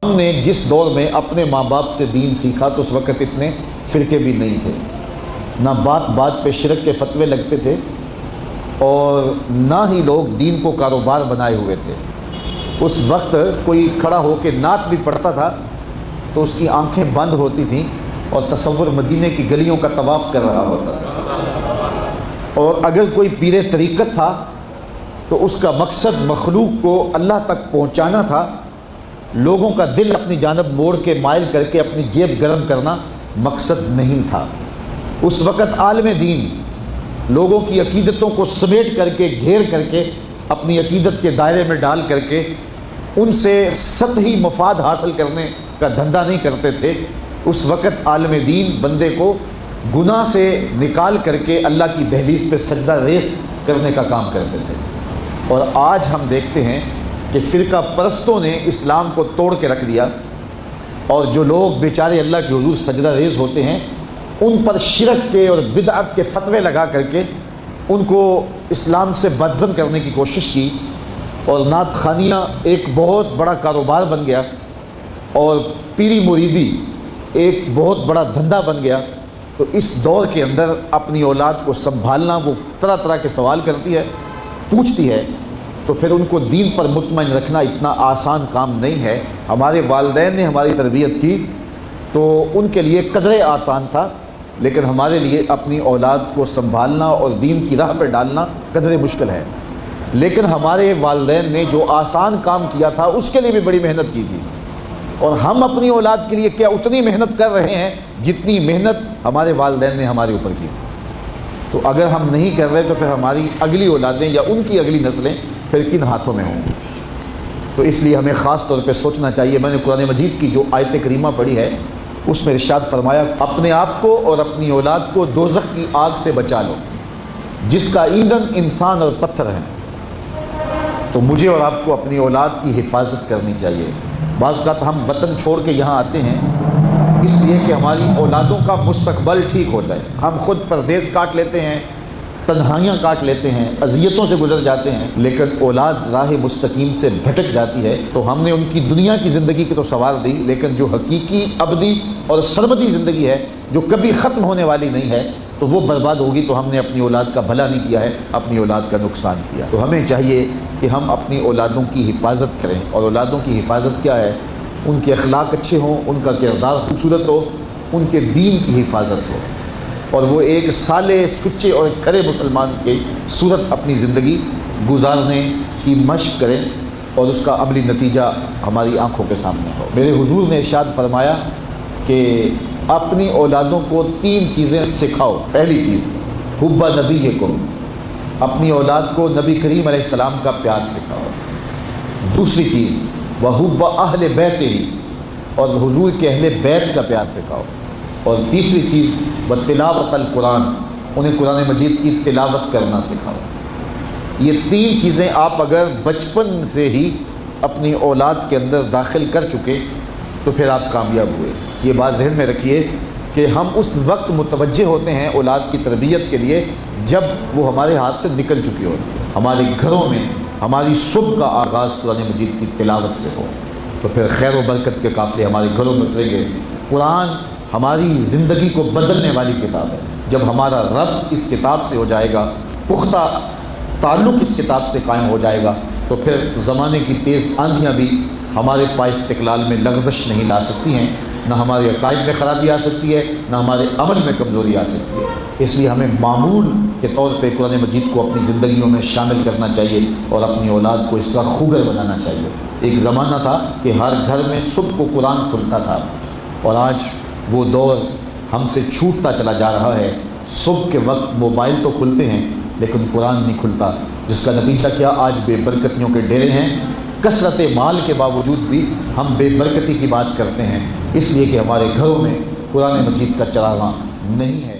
ہم نے جس دور میں اپنے ماں باپ سے دین سیکھا تو اس وقت اتنے فرقے بھی نہیں تھے، نہ بات بات پہ شرک کے فتوے لگتے تھے اور نہ ہی لوگ دین کو کاروبار بنائے ہوئے تھے۔ اس وقت کوئی کھڑا ہو کے نعت بھی پڑھتا تھا تو اس کی آنکھیں بند ہوتی تھیں اور تصور مدینے کی گلیوں کا طواف کر رہا ہوتا تھا، اور اگر کوئی پیر طریقت تھا تو اس کا مقصد مخلوق کو اللہ تک پہنچانا تھا، لوگوں کا دل اپنی جانب موڑ کے مائل کر کے اپنی جیب گرم کرنا مقصد نہیں تھا۔ اس وقت عالم دین لوگوں کی عقیدتوں کو سمیٹ کر کے گھیر کر کے اپنی عقیدت کے دائرے میں ڈال کر کے ان سے سطحی مفاد حاصل کرنے کا دھندا نہیں کرتے تھے۔ اس وقت عالم دین بندے کو گناہ سے نکال کر کے اللہ کی دہلیز پہ سجدہ ریز کرنے کا کام کرتے تھے، اور آج ہم دیکھتے ہیں کہ فرقہ پرستوں نے اسلام کو توڑ کے رکھ دیا، اور جو لوگ بیچارے اللہ کے حضور سجدہ ریز ہوتے ہیں ان پر شرک کے اور بدعت کے فتوے لگا کر کے ان کو اسلام سے بدزن کرنے کی کوشش کی، اور نعت خوانیاں ایک بہت بڑا کاروبار بن گیا اور پیری مریدی ایک بہت بڑا دھندا بن گیا۔ تو اس دور کے اندر اپنی اولاد کو سنبھالنا، وہ طرح طرح کے سوال کرتی ہے، پوچھتی ہے، تو پھر ان کو دین پر مطمئن رکھنا اتنا آسان کام نہیں ہے۔ ہمارے والدین نے ہماری تربیت کی تو ان کے لیے قدرے آسان تھا، لیکن ہمارے لیے اپنی اولاد کو سنبھالنا اور دین کی راہ پہ ڈالنا قدرے مشکل ہے۔ لیکن ہمارے والدین نے جو آسان کام کیا تھا اس کے لیے بھی بڑی محنت کی تھی، اور ہم اپنی اولاد کے لیے کیا اتنی محنت کر رہے ہیں جتنی محنت ہمارے والدین نے ہمارے اوپر کی تھی؟ تو اگر ہم نہیں کر رہے تو پھر ہماری اگلی اولادیں یا ان کی اگلی نسلیں پھر کن ہاتھوں میں ہوں گی؟ تو اس لیے ہمیں خاص طور پہ سوچنا چاہیے۔ میں نے قرآن مجید کی جو آیت کریمہ پڑھی ہے اس میں ارشاد فرمایا، اپنے آپ کو اور اپنی اولاد کو دوزخ کی آگ سے بچا لو جس کا ایندھن انسان اور پتھر ہے۔ تو مجھے اور آپ کو اپنی اولاد کی حفاظت کرنی چاہیے۔ بعض اوقات ہم وطن چھوڑ کے یہاں آتے ہیں اس لیے کہ ہماری اولادوں کا مستقبل ٹھیک ہو جائے۔ ہم خود پردیس کاٹ لیتے ہیں، تنہائیاں کاٹ لیتے ہیں، اذیتوں سے گزر جاتے ہیں، لیکن اولاد راہ مستقیم سے بھٹک جاتی ہے تو ہم نے ان کی دنیا کی زندگی کی تو سنوار دی، لیکن جو حقیقی ابدی اور سرمدی زندگی ہے جو کبھی ختم ہونے والی نہیں ہے تو وہ برباد ہوگی۔ تو ہم نے اپنی اولاد کا بھلا نہیں کیا ہے، اپنی اولاد کا نقصان کیا۔ تو ہمیں چاہیے کہ ہم اپنی اولادوں کی حفاظت کریں، اور اولادوں کی حفاظت کیا ہے؟ ان کے اخلاق اچھے ہوں، ان کا کردار خوبصورت ہو، ان کے دین کی حفاظت ہو، اور وہ ایک صالح، سچے اور کھرے مسلمان کے صورت اپنی زندگی گزارنے کی مشق کریں، اور اس کا عملی نتیجہ ہماری آنکھوں کے سامنے ہو۔ میرے حضور نے ارشاد فرمایا کہ اپنی اولادوں کو 3 چیزیں سکھاؤ۔ پہلی چیز حب نبیکم، اپنی اولاد کو نبی کریم علیہ السلام کا پیار سکھاؤ۔ دوسری چیز وحب اہل بیت ہی، اور حضور کے اہل بیت کا پیار سکھاؤ۔ اور تیسری چیز بتلاوت القرآن، انہیں قرآن مجید کی تلاوت کرنا سکھاؤ۔ یہ 3 چیزیں آپ اگر بچپن سے ہی اپنی اولاد کے اندر داخل کر چکے تو پھر آپ کامیاب ہوئے۔ یہ بات ذہن میں رکھیے کہ ہم اس وقت متوجہ ہوتے ہیں اولاد کی تربیت کے لیے جب وہ ہمارے ہاتھ سے نکل چکی ہوتی ہے۔ ہمارے گھروں میں ہماری صبح کا آغاز قرآن مجید کی تلاوت سے ہو تو پھر خیر و برکت کے قافلے ہمارے گھروں میں اتریں گے۔ قرآن ہماری زندگی کو بدلنے والی کتاب ہے۔ جب ہمارا ربط اس کتاب سے ہو جائے گا، پختہ تعلق اس کتاب سے قائم ہو جائے گا، تو پھر زمانے کی تیز آندھیاں بھی ہمارے پائے استقلال میں لغزش نہیں لا سکتی ہیں، نہ ہمارے عقائد میں خرابی آ سکتی ہے، نہ ہمارے عمل میں کمزوری آ سکتی ہے۔ اس لیے ہمیں معمول کے طور پہ قرآن مجید کو اپنی زندگیوں میں شامل کرنا چاہیے اور اپنی اولاد کو اس کا خوگر بنانا چاہیے۔ ایک زمانہ تھا کہ ہر گھر میں صبح کو قرآن کھلتا تھا، اور آج وہ دور ہم سے چھوٹتا چلا جا رہا ہے۔ صبح کے وقت موبائل تو کھلتے ہیں لیکن قرآن نہیں کھلتا، جس کا نتیجہ کیا؟ آج بے برکتیوں کے ڈیرے ہیں۔ کثرت مال کے باوجود بھی ہم بے برکتی کی بات کرتے ہیں، اس لیے کہ ہمارے گھروں میں قرآن مجید کا چراغاں نہیں ہے۔